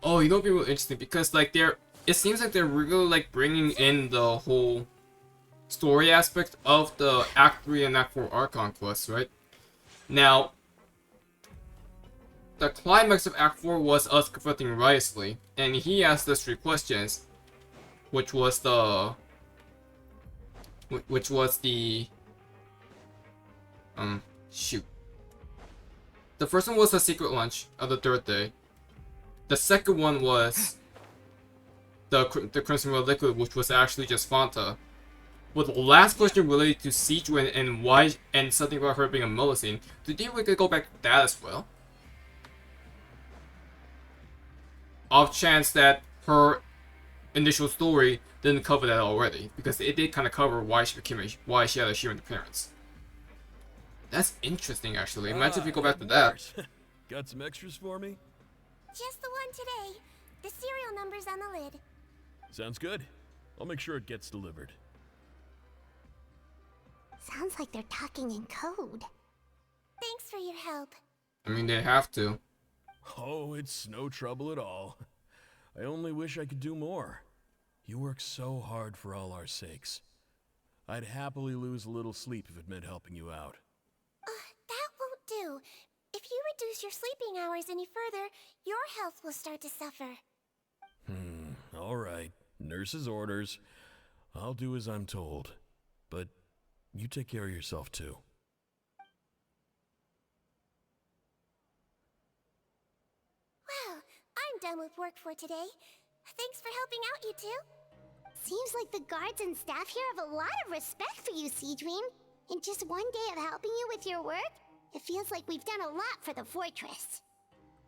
Oh, you know what'd be real interesting because like it seems like they're really like bringing in the whole story aspect of the Act 3 and Act 4 Archon quests, right? Now, the climax of Act 4 was us confronting Riosley, and he asked us 3 questions, which was the which was the shoot. The first one was the secret lunch of the 3rd day. The second one was the Crimson Red Liquid, which was actually just Fanta. But the last question related to Sigewinne and why, and something about her being a Millicene. Do you think we could go back to that as well? Off chance that her initial story didn't cover that already, because it did kind of cover why she had a human appearance. That's interesting, actually. Imagine if we go back to that. Got some extras for me? Just the one today. The serial number's on the lid. Sounds good. I'll make sure it gets delivered. Sounds like they're talking in code. Thanks for your help. I mean, they have to. Oh, it's no trouble at all. I only wish I could do more. You work so hard for all our sakes. I'd happily lose a little sleep if it meant helping you out. That won't do. If you reduce your sleeping hours any further, your health will start to suffer. All right. Nurse's orders. I'll do as I'm told. But you take care of yourself too. Well, I'm done with work for today. Thanks for helping out, you two. Seems like the guards and staff here have a lot of respect for you, Sigewinne. In just one day of helping you with your work, it feels like we've done a lot for the fortress.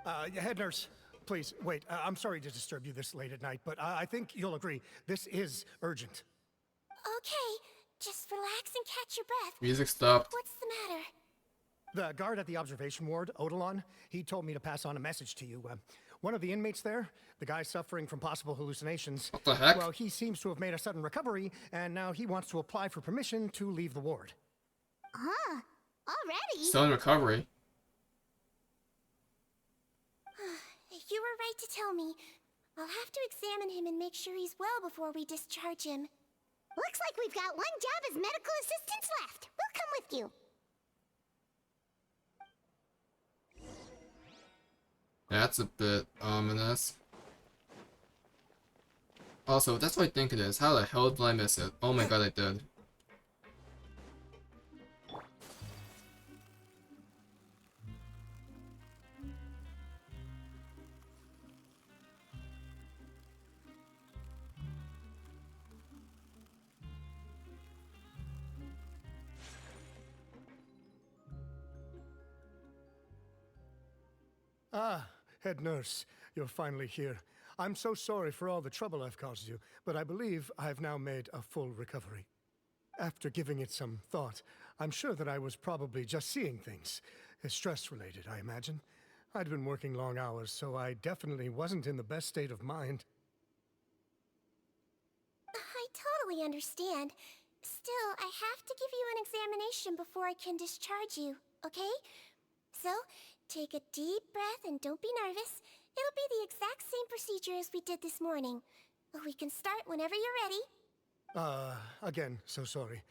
Head nurse, please, wait. I'm sorry to disturb you this late at night, but I think you'll agree, this is urgent. Okay, just relax and catch your breath. Music stopped. What's the matter? The guard at the observation ward, Odilon, he told me to pass on a message to you. One of the inmates there, the guy suffering from possible hallucinations. What the heck? Well, he seems to have made a sudden recovery, and now he wants to apply for permission to leave the ward. Huh? Already? Still in recovery. You were right to tell me. I'll have to examine him and make sure he's well before we discharge him. Looks like we've got one job as medical assistants left. We'll come with you. That's a bit ominous. Also, that's what I think it is. How the hell did I miss it? Oh my god, I did. Ah, head nurse, you're finally here. I'm so sorry for all the trouble I've caused you, but I believe I've now made a full recovery. After giving it some thought, I'm sure that I was probably just seeing things. Stress-related, I imagine. I'd been working long hours, so I definitely wasn't in the best state of mind. I totally understand. Still, I have to give you an examination before I can discharge you, okay? So, take a deep breath and don't be nervous. It'll be the exact same procedure as we did this morning. We can start whenever you're ready. Again, so sorry.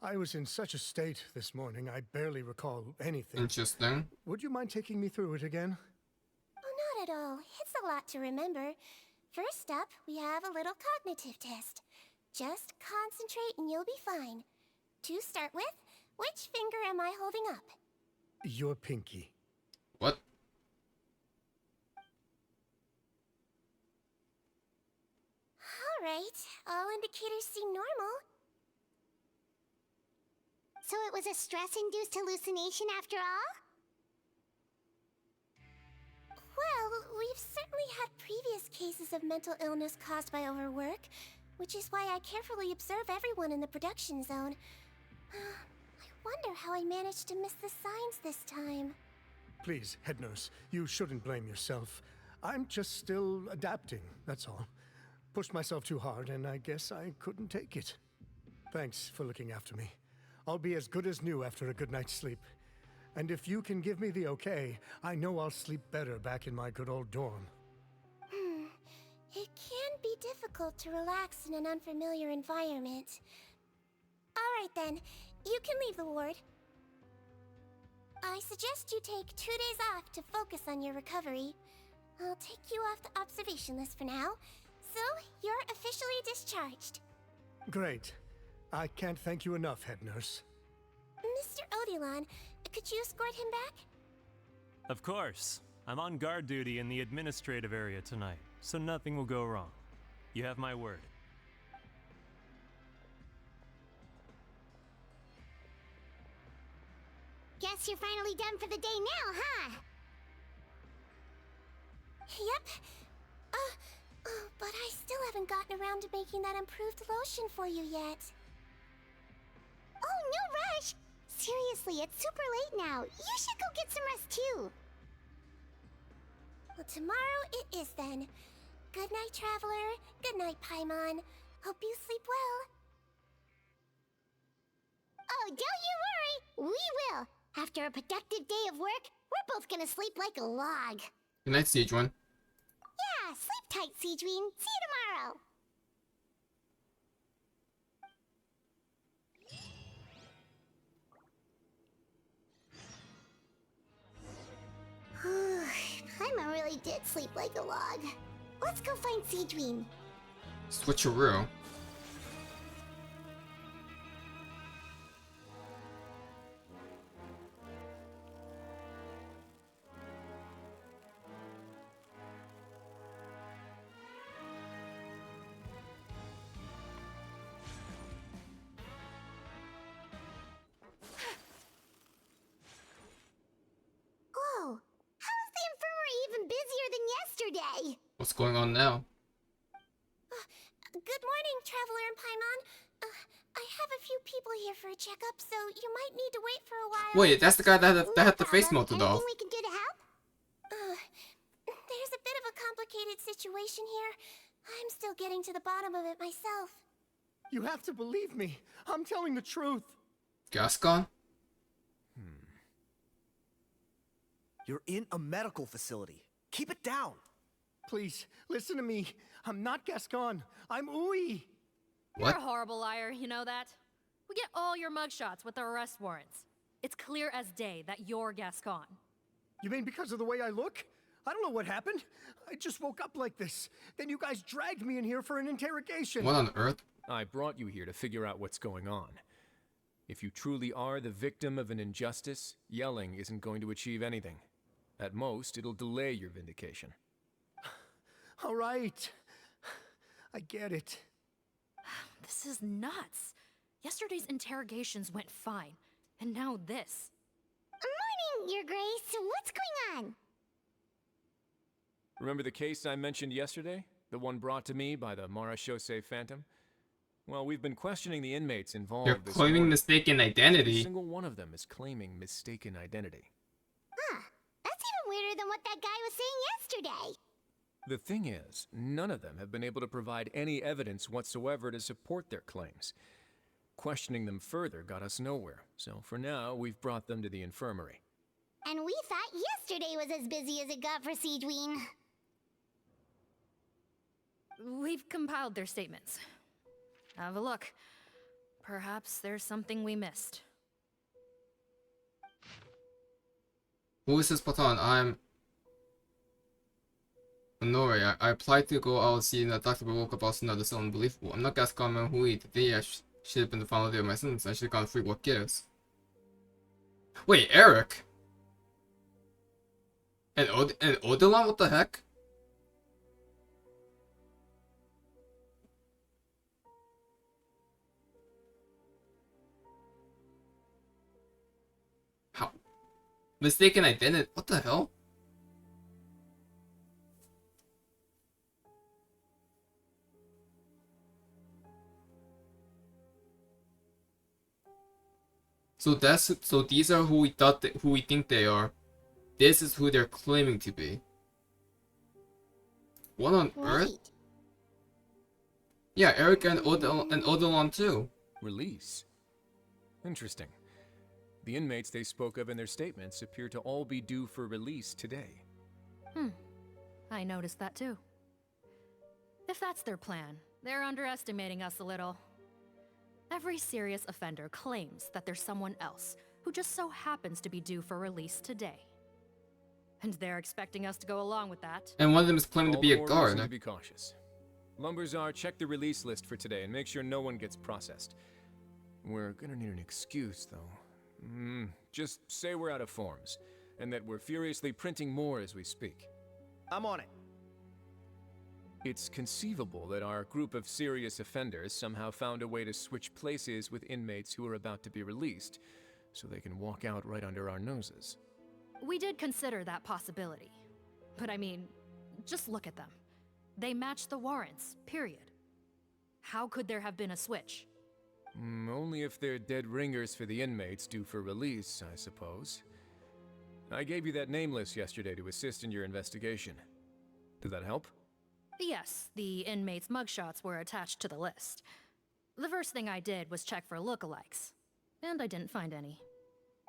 I was in such a state this morning, I barely recall anything. Interesting. Would you mind taking me through it again? Oh, not at all. It's a lot to remember. First up, we have a little cognitive test. Just concentrate and you'll be fine. To start with, which finger am I holding up? Your pinky. What? Alright, all indicators seem normal. So it was a stress-induced hallucination after all? Well, we've certainly had previous cases of mental illness caused by overwork, which is why I carefully observe everyone in the production zone. I wonder how I managed to miss the signs this time. Please, head nurse, you shouldn't blame yourself. I'm just still adapting, that's all. Pushed myself too hard, and I guess I couldn't take it. Thanks for looking after me. I'll be as good as new after a good night's sleep. And if you can give me the okay, I know I'll sleep better back in my good old dorm. difficult to relax in an unfamiliar environment. Alright then, you can leave the ward. I suggest you take 2 days off to focus on your recovery. I'll take you off the observation list for now, so you're officially discharged. Great. I can't thank you enough, head nurse. Mr. Odilon, could you escort him back? Of course. I'm on guard duty in the administrative area tonight, so nothing will go wrong. You have my word. Guess you're finally done for the day now, huh? Yep. But I still haven't gotten around to making that improved lotion for you yet. Oh, no rush! Seriously, it's super late now. You should go get some rest too. Well, tomorrow it is then. Good night, Traveler. Good night, Paimon. Hope you sleep well. Oh, don't you worry. We will. After a productive day of work, we're both gonna sleep like a log. Good night, Sigewinne. Yeah, sleep tight, Sigewinne. See you tomorrow. Paimon really did sleep like a log. Let's go find Sigewinne. Switcheroo. Whoa, how is the infirmary even busier than yesterday? What's going on now? Good morning, Traveler and Paimon. I have a few people here for a checkup, so you might need to wait for a while. Wait, that's the guy that had the No face problem. melted off. Anything we can do to help? There's a bit of a complicated situation here. I'm still getting to the bottom of it myself. You have to believe me. I'm telling the truth. Gascon? You're in a medical facility. Keep it down. Please, listen to me. I'm not Gascon. I'm Uwe. You're What? a horrible liar, you know that? We get all your mugshots with the arrest warrants. It's clear as day that you're Gascon. You mean because of the way I look? I don't know what happened. I just woke up like this. Then you guys dragged me in here for an interrogation. What on earth? I brought you here to figure out what's going on. If you truly are the victim of an injustice, yelling isn't going to achieve anything. At most, it'll delay your vindication. All right. I get it. This is nuts. Yesterday's interrogations went fine, and now this. Morning, Your Grace. What's going on? Remember the case I mentioned yesterday? The one brought to me by the Marachose Phantom? Well, we've been questioning the inmates involved. You're this claiming morning. mistaken Every identity. single one of them is claiming mistaken identity. Huh. That's even weirder than what that guy was saying yesterday. The thing is, none of them have been able to provide any evidence whatsoever to support their claims. Questioning them further got us nowhere, so for now, we've brought them to the infirmary. And we thought yesterday was as busy as it got for Sigewinne. We've compiled their statements. Have a look. Perhaps there's something we missed. Who is this Platon? I'm Honore. I applied to go out seeing the doctor, but woke up also now. This is unbelievable. I'm not Gascon Man Hui. Today I should have been the final day of my sentence. I should have gone free. What gives? Wait, Eric? And Odilon? What the heck? How? Mistaken identity? What the hell? So these are who we think they are. This is who they're claiming to be. What on earth? Right. Yeah, Eric and Odilon too. Release? Interesting. The inmates they spoke of in their statements appear to all be due for release today. I noticed that too. If that's their plan, they're underestimating us a little. Every serious offender claims that there's someone else who just so happens to be due for release today. And they're expecting us to go along with that. And one of them is claiming to All be the a more guard. reason to be cautious. Lumberzar, check the release list for today and make sure no one gets processed. We're gonna need an excuse, though. Just say we're out of forms, and that we're furiously printing more as we speak. I'm on it. It's conceivable that our group of serious offenders somehow found a way to switch places with inmates who are about to be released, so they can walk out right under our noses. We did consider that possibility. But I mean, just look at them. They match the warrants, period. How could there have been a switch? Only if they're dead ringers for the inmates due for release, I suppose. I gave you that name list yesterday to assist in your investigation. Did that help? Yes, the inmates' mugshots were attached to the list. The first thing I did was check for lookalikes, and I didn't find any.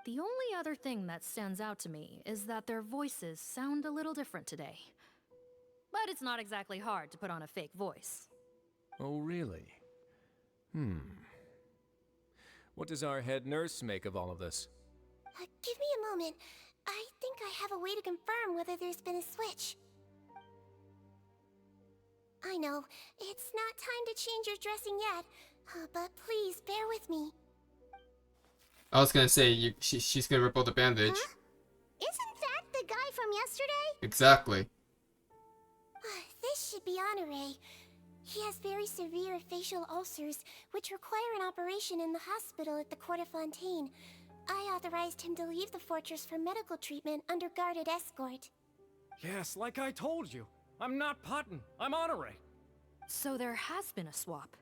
The only other thing that stands out to me is that their voices sound a little different today. But it's not exactly hard to put on a fake voice. Oh, really? What does our head nurse make of all of this? Give me a moment. I think I have a way to confirm whether there's been a switch. I know, it's not time to change your dressing yet, but please bear with me. I was gonna say, she's gonna rip out the bandage. Huh? Isn't that the guy from yesterday? Exactly. This should be Honore. He has very severe facial ulcers, which require an operation in the hospital at the court of Fontaine. I authorized him to leave the fortress for medical treatment under guarded escort. Yes, like I told you. I'm not Potton. I'm Honore. So there has been a swap.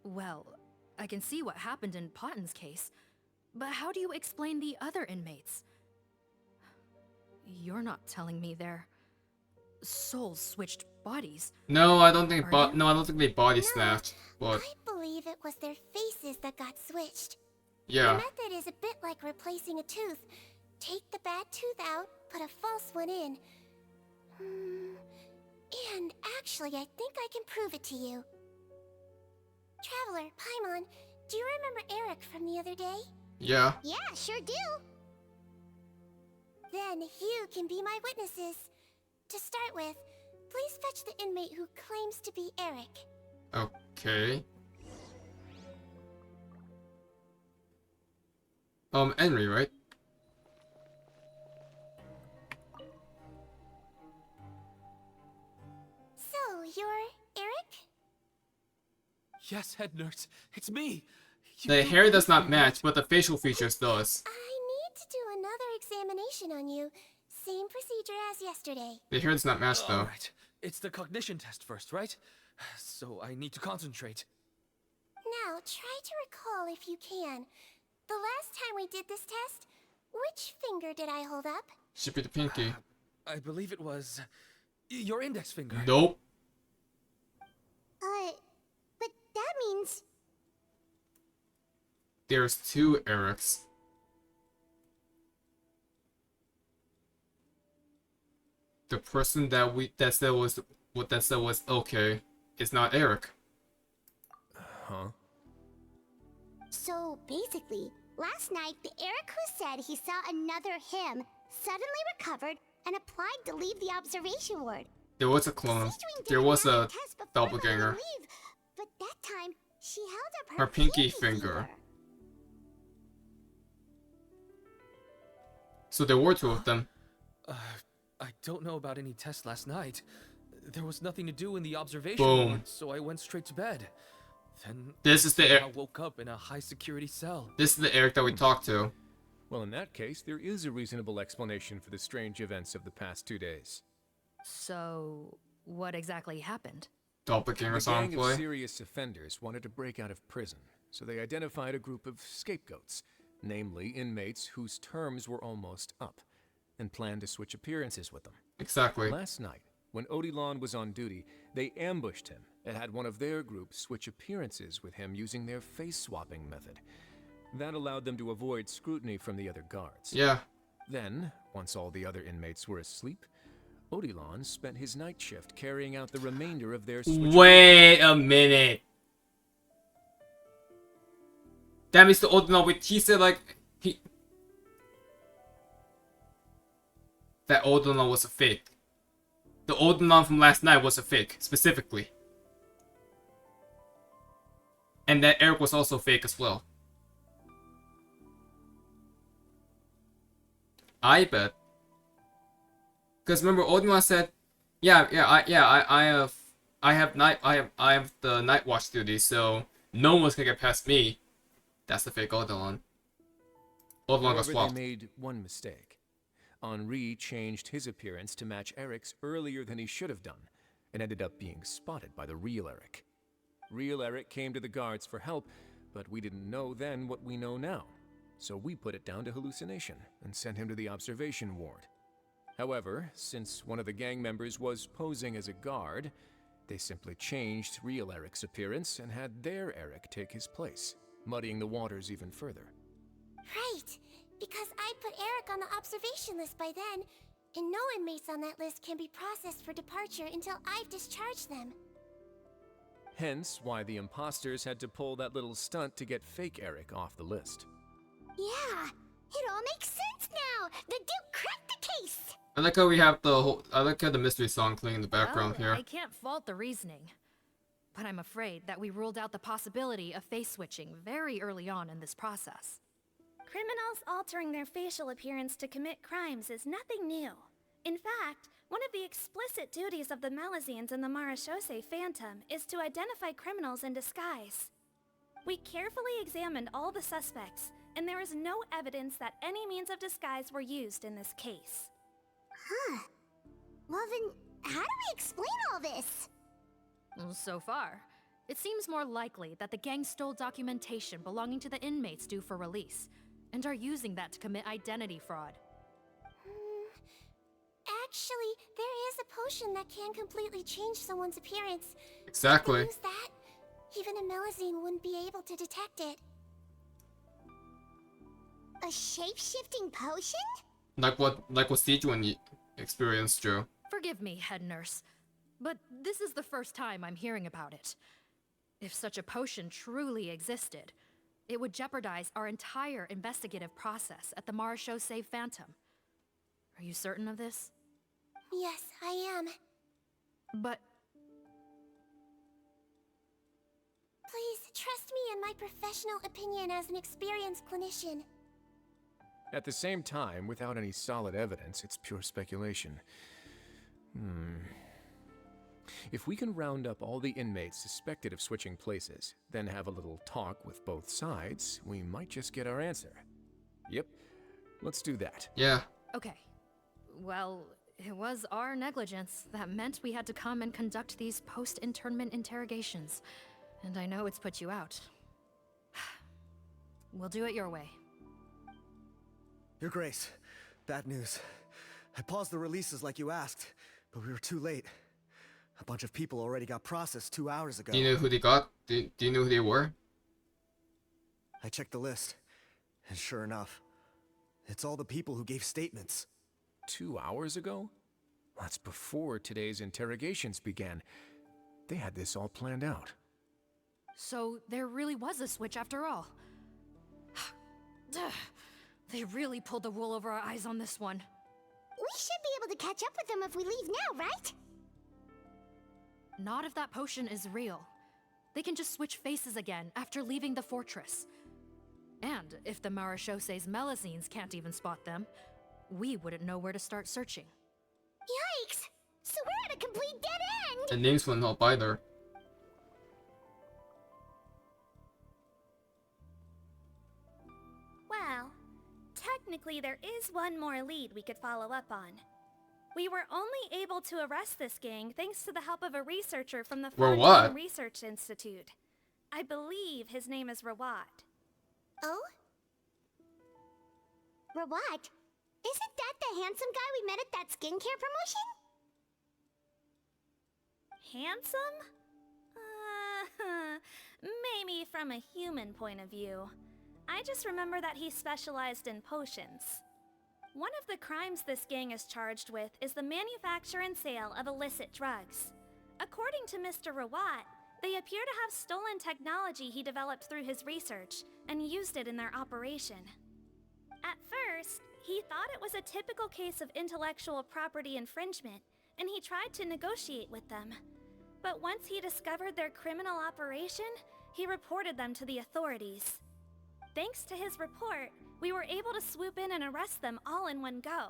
Well, I can see what happened in Potton's case, but how do you explain the other inmates? You're not telling me their souls switched bodies. No, I don't think. Are you? No, I don't think they body snatched. But I believe it was their faces that got switched. yeah, The method is a bit like replacing a tooth. Take the bad tooth out, put a false one in. And actually, I think I can prove it to you. Traveler, Paimon, do you remember Eric from the other day? yeah. Yeah, sure do. Then you can be my witnesses. To start with, please fetch the inmate who claims to be Eric. Okay. Henry, right? So, you're Eric? Yes, head nurse. It's me. The hair does not match, but the facial features does. I need to do another examination on you. Same procedure as yesterday. The hair does not match though. Alright. It's the cognition test first, right? So I need to concentrate. Now, try to recall if you can. The last time we did this test, which finger did I hold up? Should be the pinky. I believe it was your index finger. Nope. But that means... There's two Erics. The person that said was okay is not Eric. Huh? So, basically, last night, the Eric who said he saw another him suddenly recovered and applied to leave the observation ward. There was a clone. Sigewinne There did was another a test before doppelganger. letting him leave, but that time, she held up Her pinky finger. So there were two of them. I don't know about any tests last night. There was nothing to do in the observation Boom. ward, so I went straight to bed. Then This is the I woke up in a high-security cell. This is the Eric that we talked to. Well, in that case, there is a reasonable explanation for the strange events of the past 2 days. So, what exactly happened? Doppelgangers A on gang of play. serious offenders wanted to break out of prison, so they identified a group of scapegoats, namely inmates whose terms were almost up, and planned to switch appearances with them. Exactly. Last night, when Odilon was on duty, they ambushed him and had one of their groups switch appearances with him using their face-swapping method. That allowed them to avoid scrutiny from the other guards. Yeah. Then, once all the other inmates were asleep, Odilon spent his night shift carrying out the remainder of their switch. Wait a minute. That means the Odilon, he said like, that Odilon was a fake. The Odilon from last night was a fake, specifically. And that Eric was also fake as well. I bet. Because remember, Odilon said, I have the night watch duty, so no one's gonna get past me. That's the fake Odilon. Odilon got However, swapped. they made one mistake. Henri changed his appearance to match Eric's earlier than he should have done, and ended up being spotted by the real Eric. Real Eric came to the guards for help, but we didn't know then what we know now. So we put it down to hallucination and sent him to the observation ward. However, since one of the gang members was posing as a guard, they simply changed real Eric's appearance and had their Eric take his place, muddying the waters even further. Right, because I put Eric on the observation list by then, and no inmates on that list can be processed for departure until I've discharged them. Hence why the imposters had to pull that little stunt to get fake Eric off the list. Yeah, it all makes sense now. The Duke cracked the case. I like how we have I like how the mystery song playing in the background Well, here. I can't fault the reasoning. But I'm afraid that we ruled out the possibility of face switching very early on in this process. Criminals altering their facial appearance to commit crimes is nothing new. In fact, one of the explicit duties of the Melusines in the Marechaussee Phantom is to identify criminals in disguise. We carefully examined all the suspects, and there is no evidence that any means of disguise were used in this case. Huh. Well then, how do we explain all this? So far, it seems more likely that the gang stole documentation belonging to the inmates due for release, and are using that to commit identity fraud. Actually, there is a potion that can completely change someone's appearance. Exactly. If they use that, even a Melusine wouldn't be able to detect it. A shape-shifting potion? Like what Sigewinne experienced, Joe. Forgive me, head nurse, but this is the first time I'm hearing about it. If such a potion truly existed, it would jeopardize our entire investigative process at the Marechaussee Phantom. Are you certain of this? Yes, I am. But please, trust me in my professional opinion as an experienced clinician. At the same time, without any solid evidence, it's pure speculation. If we can round up all the inmates suspected of switching places, then have a little talk with both sides, we might just get our answer. Yep, let's do that. Yeah. okay. Well, it was our negligence that meant we had to come and conduct these post-internment interrogations. And I know it's put you out. We'll do it your way. Your Grace, bad news. I paused the releases like you asked, but we were too late. A bunch of people already got processed 2 hours ago. Do you know who they got? Do you know who they were? I checked the list, and sure enough, it's all the people who gave statements. 2 hours ago? That's before today's interrogations began. They had this all planned out. So there really was a switch after all. They really pulled the wool over our eyes on this one. We should be able to catch up with them if we leave now, right? Not if that potion is real. They can just switch faces again after leaving the fortress. And if the Marechaussee's Melusines can't even spot them, we wouldn't know where to start searching. Yikes! So we're at a complete dead end! And names wouldn't help either. Well, technically there is one more lead we could follow up on. We were only able to arrest this gang thanks to the help of a researcher from the Fontaine Research Institute. I believe his name is Rawat. Oh? Rawat? Isn't that the handsome guy we met at that skincare promotion? Handsome? Maybe from a human point of view. I just remember that he specialized in potions. One of the crimes this gang is charged with is the manufacture and sale of illicit drugs. According to Mr. Rawat, they appear to have stolen technology he developed through his research and used it in their operation. At first, he thought it was a typical case of intellectual property infringement, and he tried to negotiate with them. But once he discovered their criminal operation, he reported them to the authorities. Thanks to his report, we were able to swoop in and arrest them all in one go.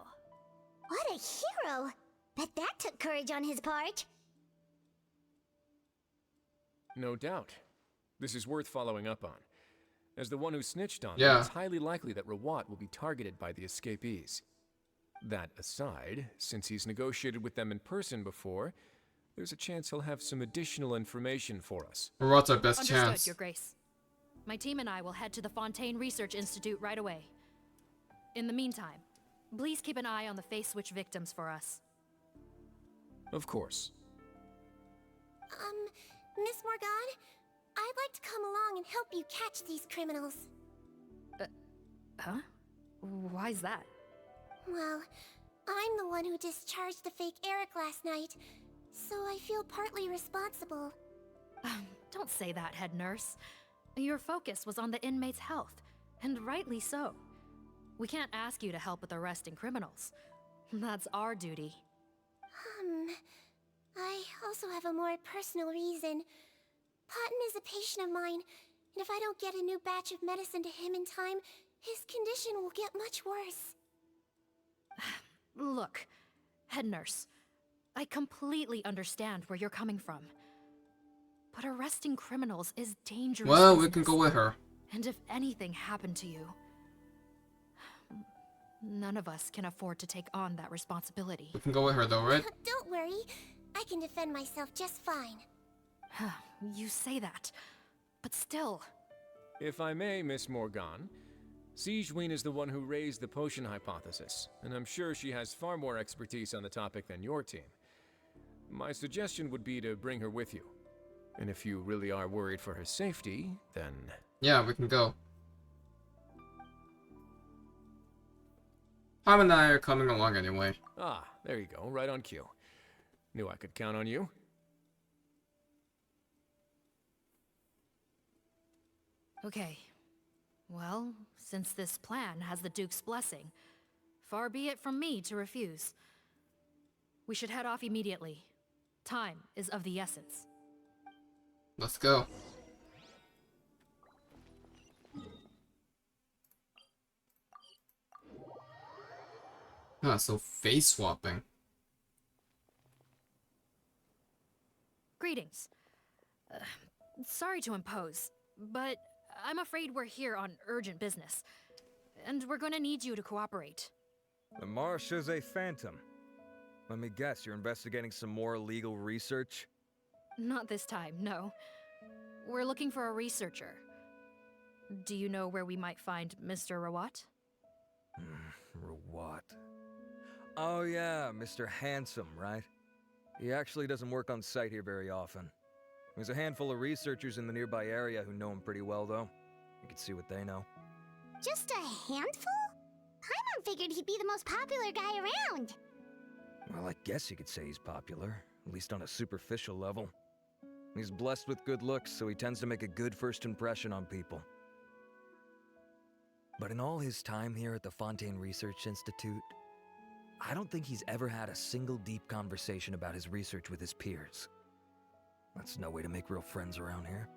What a hero! Bet that took courage on his part. No doubt. This is worth following up on. As the one who snitched on Yeah. them, it's highly likely that Rawat will be targeted by the escapees. That aside, since he's negotiated with them in person before, there's a chance he'll have some additional information for us. What's our best Understood, chance? Your Grace. My team and I will head to the Fontaine Research Institute right away. In the meantime, please keep an eye on the face switch victims for us. Of course. Miss Morgan, I'd like to come along and help you catch these criminals. Huh? Why's that? Well, I'm the one who discharged the fake Eric last night, so I feel partly responsible. Don't say that, head nurse. Your focus was on the inmates' health, and rightly so. We can't ask you to help with arresting criminals. That's our duty. I also have a more personal reason. Potton is a patient of mine, and if I don't get a new batch of medicine to him in time, his condition will get much worse. Look, head nurse, I completely understand where you're coming from. But arresting criminals is dangerous. Well, we can business. go with her. And if anything happened to you, none of us can afford to take on that responsibility. We can go with her though, right? Don't worry, I can defend myself just fine. You say that, but still. If I may, Miss Morgan, Sigewinne is the one who raised the potion hypothesis, and I'm sure she has far more expertise on the topic than your team. My suggestion would be to bring her with you. And if you really are worried for her safety, then... Yeah, we can go. Ham and I are coming along anyway. Ah, there you go, right on cue. Knew I could count on you. Okay. Well, since this plan has the Duke's blessing, far be it from me to refuse. We should head off immediately. Time is of the essence. Let's go. So face swapping. Greetings. Sorry to impose, but I'm afraid we're here on urgent business, and we're gonna need you to cooperate. The Marechaussee Phantom. Let me guess, you're investigating some more illegal research? Not this time, no. We're looking for a researcher. Do you know where we might find Mr. Rawat? Rawat. Oh yeah, Mr. Handsome, right? He actually doesn't work on site here very often. There's a handful of researchers in the nearby area who know him pretty well, though. You can see what they know. Just a handful? Paimon figured he'd be the most popular guy around. Well, I guess you could say he's popular, at least on a superficial level. He's blessed with good looks, so he tends to make a good first impression on people. But in all his time here at the Fontaine Research Institute, I don't think he's ever had a single deep conversation about his research with his peers. That's no way to make real friends around here.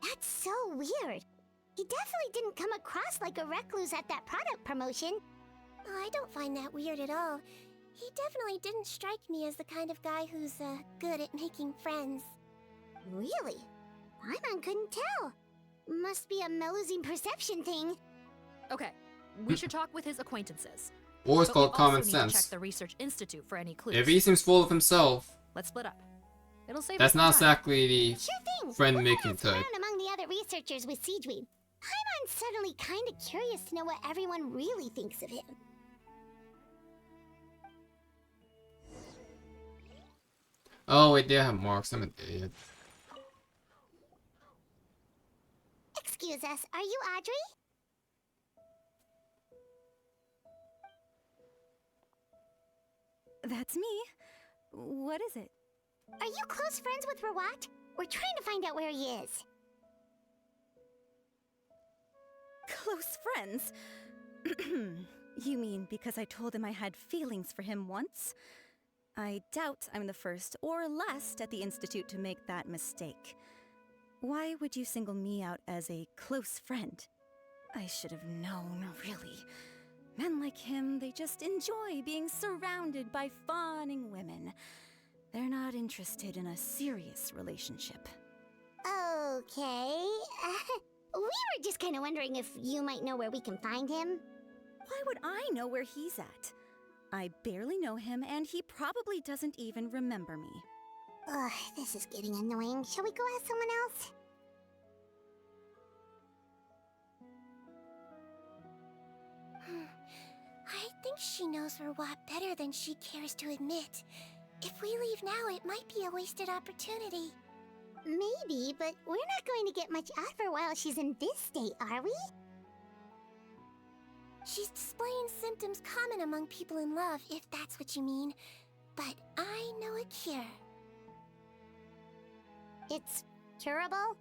That's so weird. He definitely didn't come across like a recluse at that product promotion. I don't find that weird at all. He definitely didn't strike me as the kind of guy who's good at making friends. Really? Paimon couldn't tell. Must be a Melusine perception thing. Okay, we should talk with his acquaintances. Or it's But we called common also need to sense. check the Research Institute for any clues. If he seems full of himself, Let's split up. It'll save that's us not some time. exactly the Sure thing. friend-making Ask type. around among the other researchers with Sigewinne. Paimon's suddenly kind of curious to know what everyone really thinks of him. Oh wait, they have marks. I'm an idiot. Excuse us, are you Audrey? That's me. What is it? Are you close friends with Rawat? We're trying to find out where he is. Close friends? You mean because I told him I had feelings for him once? I doubt I'm the first or last at the Institute to make that mistake. Why would you single me out as a close friend? I should have known, really. Men like him, they just enjoy being surrounded by fawning women. They're not interested in a serious relationship. Okay. We were just kind of wondering if you might know where we can find him. Why would I know where he's at? I barely know him, and he probably doesn't even remember me. Ugh, this is getting annoying. Shall we go ask someone else? I think she knows Rawat better than she cares to admit. If we leave now, it might be a wasted opportunity. Maybe, but we're not going to get much out of her while she's in this state, are we? She's displaying symptoms common among people in love, if that's what you mean. But I know a cure. It's curable?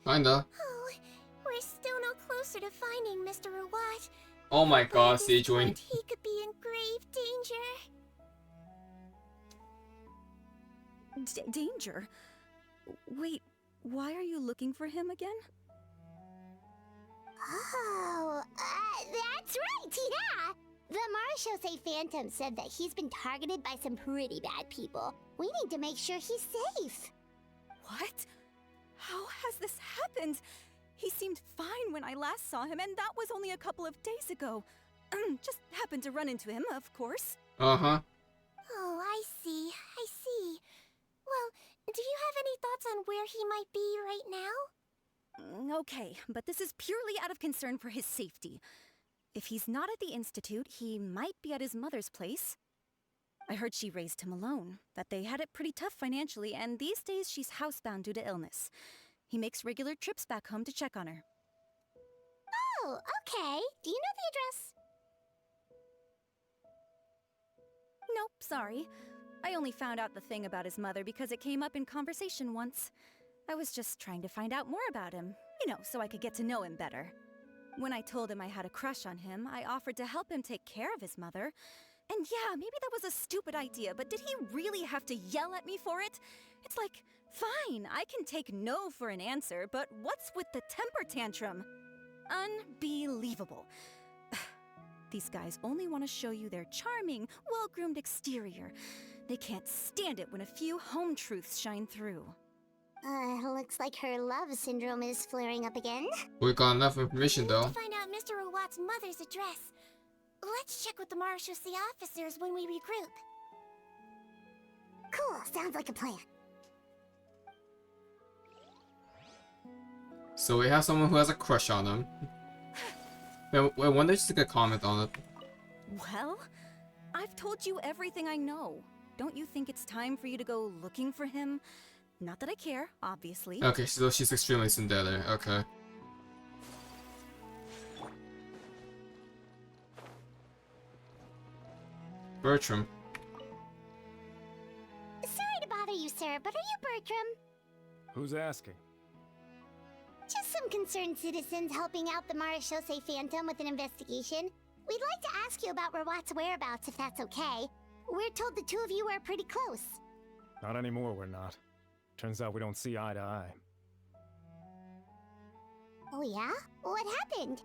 Kinda. Oh, we're still no closer to finding Mr. Rawat. Oh my god, At this Sigewinne. point, he could be in grave danger. Danger? Wait, why are you looking for him again? Oh, that's right, yeah! The Marechaussee Phantom said that he's been targeted by some pretty bad people. We need to make sure he's safe. What? How has this happened? He seemed fine when I last saw him, and that was only a couple of days ago. Just happened to run into him, of course. Uh-huh. Oh, I see. I see. Well, do you have any thoughts on where he might be right now? Okay, but this is purely out of concern for his safety. If he's not at the Institute, he might be at his mother's place. I heard she raised him alone, that they had it pretty tough financially, and these days she's housebound due to illness. He makes regular trips back home to check on her. Oh, okay. Do you know the address? Nope, sorry. I only found out the thing about his mother because it came up in conversation once. I was just trying to find out more about him, so I could get to know him better. When I told him I had a crush on him, I offered to help him take care of his mother. And yeah, maybe that was a stupid idea, but did he really have to yell at me for it? It's like, fine, I can take no for an answer, but what's with the temper tantrum? Unbelievable. These guys only want to show you their charming, well-groomed exterior. They can't stand it when a few home truths shine through. Looks like her love syndrome is flaring up again. We got enough information We though. need to find out Mr. Rawat's mother's address. Let's check with the Marechaussee officers when we regroup. Cool, sounds like a plan. So we have someone who has a crush on him. Wait, when did you get a comment on it? Well, I've told you everything I know. Don't you think it's time for you to go looking for him? Not that I care, obviously. Okay, so she's extremely tsundere. Okay. Bertram. Sorry to bother you, sir, but are you Bertram? Who's asking? Just some concerned citizens helping out the Marechaussee Phantom with an investigation. We'd like to ask you about Rawat's whereabouts, if that's okay. We're told the two of you are pretty close. Not anymore, we're not. Turns out we don't see eye to eye. Oh yeah? What happened?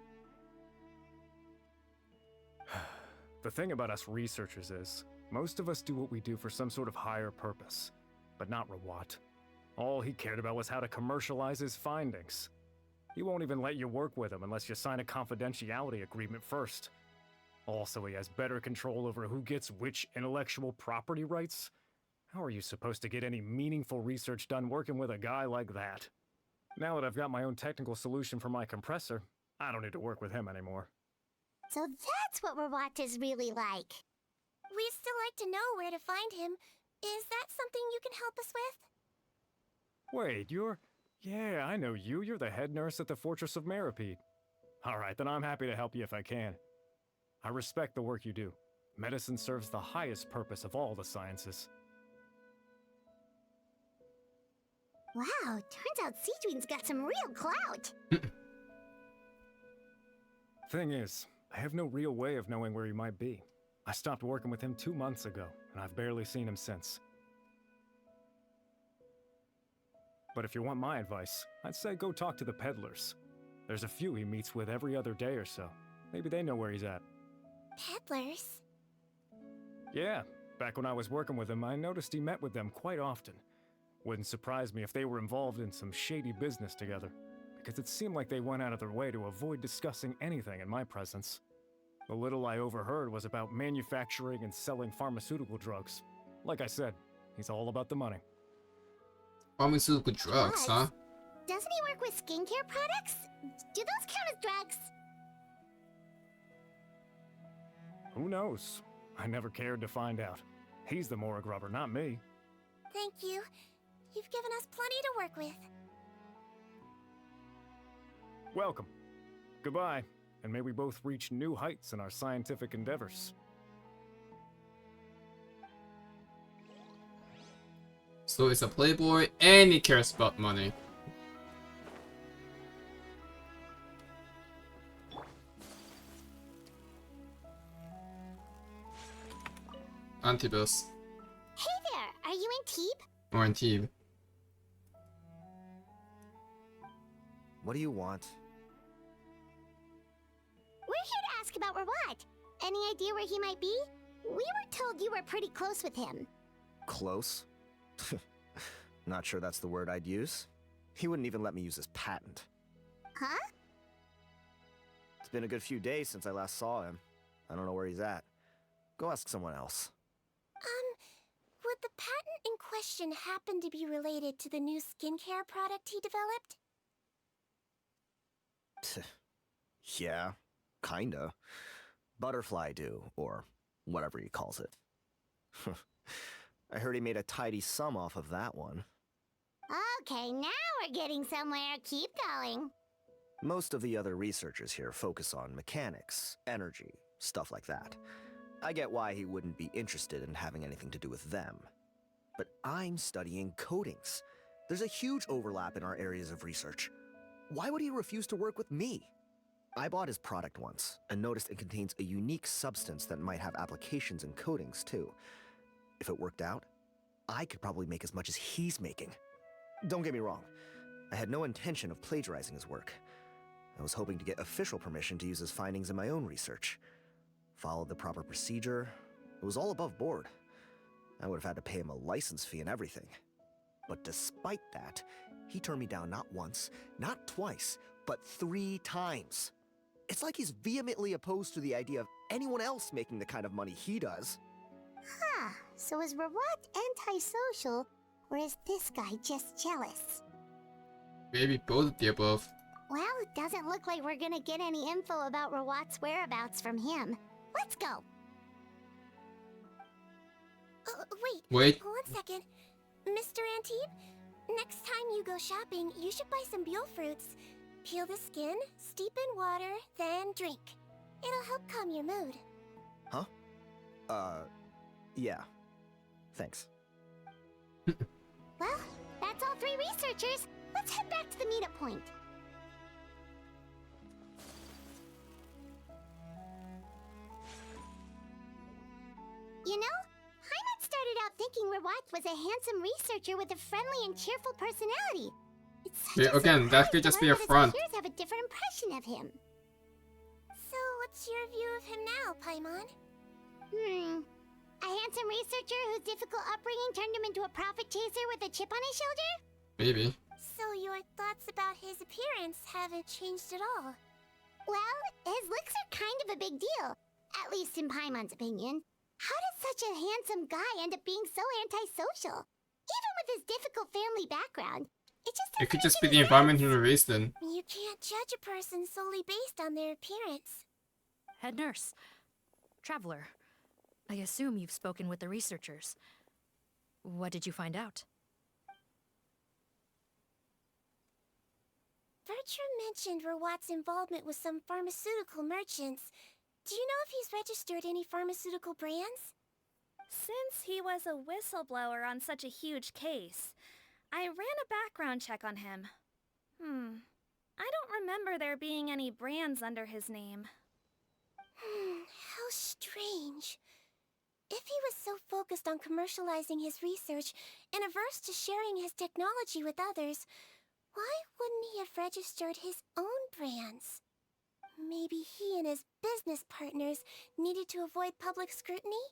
The thing about us researchers is, most of us do what we do for some sort of higher purpose. But not Rawat. All he cared about was how to commercialize his findings. He won't even let you work with him unless you sign a confidentiality agreement first. Also, he has better control over who gets which intellectual property rights. How are you supposed to get any meaningful research done working with a guy like that? Now that I've got my own technical solution for my compressor, I don't need to work with him anymore. So that's what Rawat is really like. We'd still like to know where to find him. Is that something you can help us with? Wait, you're... Yeah, I know you. You're the head nurse at the Fortress of Meripede. Alright, then I'm happy to help you if I can. I respect the work you do. Medicine serves the highest purpose of all the sciences. Wow, turns out Sigewinne's got some real clout. Thing is, I have no real way of knowing where he might be. I stopped working with him 2 months ago, and I've barely seen him since. But if you want my advice, I'd say go talk to the peddlers. There's a few he meets with every other day or so. Maybe they know where he's at. Peddlers? Yeah, back when I was working with him, I noticed he met with them quite often. Wouldn't surprise me if they were involved in some shady business together, because it seemed like they went out of their way to avoid discussing anything in my presence. The little I overheard was about manufacturing and selling pharmaceutical drugs. Like I said, he's all about the money. Pharmaceutical drugs, huh? Doesn't he work with skincare products? Do those count as drugs? Who knows? I never cared to find out. He's the Morag rubber, not me. Thank you. You've given us plenty to work with. Welcome. Goodbye, and may we both reach new heights in our scientific endeavors. So he's a playboy and he cares about money. Antibus. Hey there, are you in Teeb? Or Antibes. What do you want? We're here to ask about Rawat. Any idea where he might be? We were told you were pretty close with him. Close? Not sure that's the word I'd use. He wouldn't even let me use his patent. Huh? It's been a good few days since I last saw him. I don't know where he's at. Go ask someone else. Would the patent in question happen to be related to the new skincare product he developed? Yeah, kinda. Butterfly dew, or whatever he calls it. I heard he made a tidy sum off of that one. Okay, now we're getting somewhere. Keep going. Most of the other researchers here focus on mechanics, energy, stuff like that. I get why he wouldn't be interested in having anything to do with them. But I'm studying coatings. There's a huge overlap in our areas of research. Why would he refuse to work with me? I bought his product once, and noticed it contains a unique substance that might have applications in coatings, too. If it worked out, I could probably make as much as he's making. Don't get me wrong, I had no intention of plagiarizing his work. I was hoping to get official permission to use his findings in my own research. Followed the proper procedure. It was all above board. I would have had to pay him a license fee and everything. But despite that, he turned me down not once, not twice, but 3 times. It's like he's vehemently opposed to the idea of anyone else making the kind of money he does. Huh, so is Rawat antisocial, or is this guy just jealous? Maybe both of the above. Well, it doesn't look like we're gonna get any info about Rawat's whereabouts from him. Let's go! Wait. 1 second. Mr. Antibes, next time you go shopping, you should buy some Buell fruits. Peel the skin, steep in water, then drink. It'll help calm your mood. Huh? Yeah. Thanks. Well, that's all 3 researchers. Let's head back to the meetup point. You know, Paimon started out thinking Rawat was a handsome researcher with a friendly and cheerful personality. It's such a Again, that could just be a front. His peers have a different impression of him. So, what's your view of him now, Paimon? A handsome researcher whose difficult upbringing turned him into a profit chaser with a chip on his shoulder? Maybe. So your thoughts about his appearance haven't changed at all? Well, his looks are kind of a big deal. At least in Paimon's opinion. How does such a handsome guy end up being so antisocial? Even with his difficult family background. It could just be the environment he was raised in. You can't judge a person solely based on their appearance. Head nurse. Traveler. I assume you've spoken with the researchers. What did you find out? Bertram mentioned Rawat's involvement with some pharmaceutical merchants. Do you know if he's registered any pharmaceutical brands? Since he was a whistleblower on such a huge case, I ran a background check on him. I don't remember there being any brands under his name. How strange. If he was so focused on commercializing his research and averse to sharing his technology with others, why wouldn't he have registered his own brands? Maybe he and his business partners needed to avoid public scrutiny?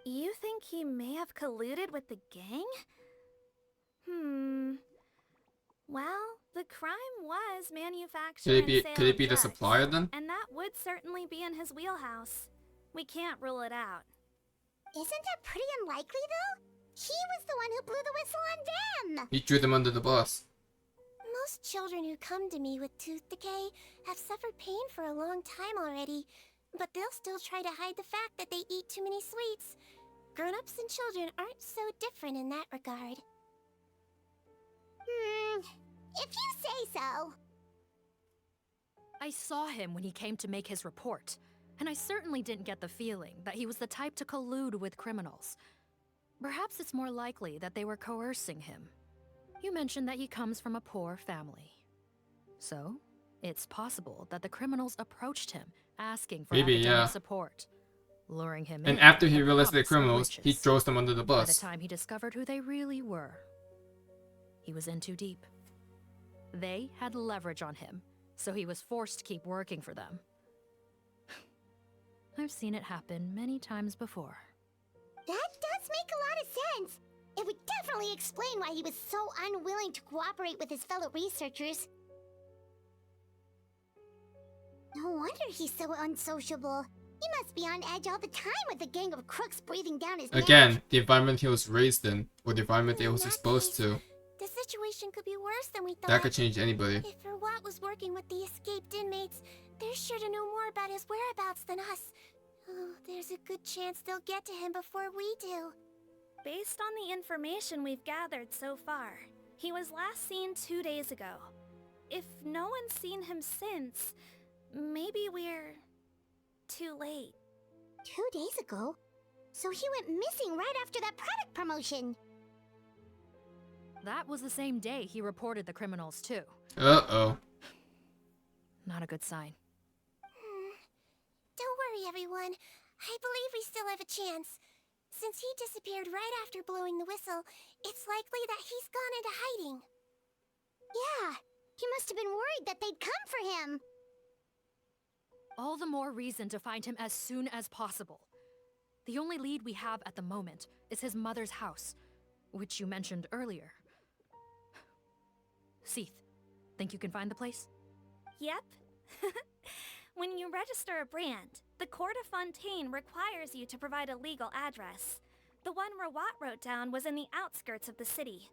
You think he may have colluded with the gang? Well, the crime was manufacturing and sale Could it of be the drugs, supplier then? and that would certainly be in his wheelhouse. We can't rule it out. Isn't that pretty unlikely, though? He was the one who blew the whistle on them! He threw them under the bus. Most children who come to me with tooth decay have suffered pain for a long time already, but they'll still try to hide the fact that they eat too many sweets. Grown-ups and children aren't so different in that regard. If you say so. I saw him when he came to make his report, and I certainly didn't get the feeling that he was the type to collude with criminals. Perhaps it's more likely that they were coercing him. You mentioned that he comes from a poor family. So, it's possible that the criminals approached him, asking for academic support, luring him in. And after he realized they're promise of criminals, he riches. throws them under the By the bus. time he discovered who they really were, he was in too deep. They had leverage on him, so he was forced to keep working for them. I've seen it happen many times before. That does make a lot of sense. It would definitely explain why he was so unwilling to cooperate with his fellow researchers. No wonder he's so unsociable. He must be on edge all the time with a gang of crooks breathing down his neck. Again, the environment he was raised in, or the environment he was In that exposed case, to, the situation could be worse than we thought. that could change anybody. If Rawat was working with the escaped inmates, they're sure to know more about his whereabouts than us. Oh, there's a good chance they'll get to him before we do. Based on the information we've gathered so far, he was last seen 2 days ago. If no one's seen him since, maybe we're too late. 2 days ago? So he went missing right after that product promotion. That was the same day he reported the criminals too. Uh-oh. Not a good sign. Don't worry, everyone. I believe we still have a chance. Since he disappeared right after blowing the whistle, it's likely that he's gone into hiding. Yeah, he must have been worried that they'd come for him. All the more reason to find him as soon as possible. The only lead we have at the moment is his mother's house, which you mentioned earlier. Seath, think you can find the place? Yep. When you register a brand, the Court of Fontaine requires you to provide a legal address. The one Rawat wrote down was in the outskirts of the city.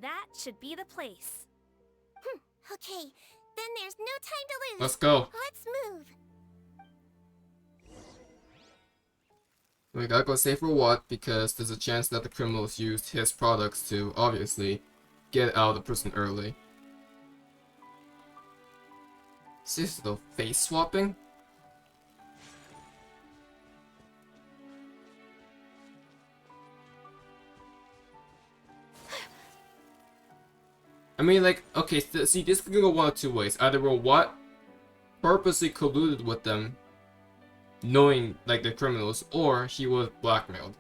That should be the place. Okay, then there's no time to lose. Let's go. Let's move. We gotta go save Rawat because there's a chance that the criminals used his products to, obviously, get out of the prison early. Is this the face swapping? I mean, like, okay, see, this could go one of two ways. Either Rawat purposely colluded with them, knowing, like, the criminals, or he was blackmailed.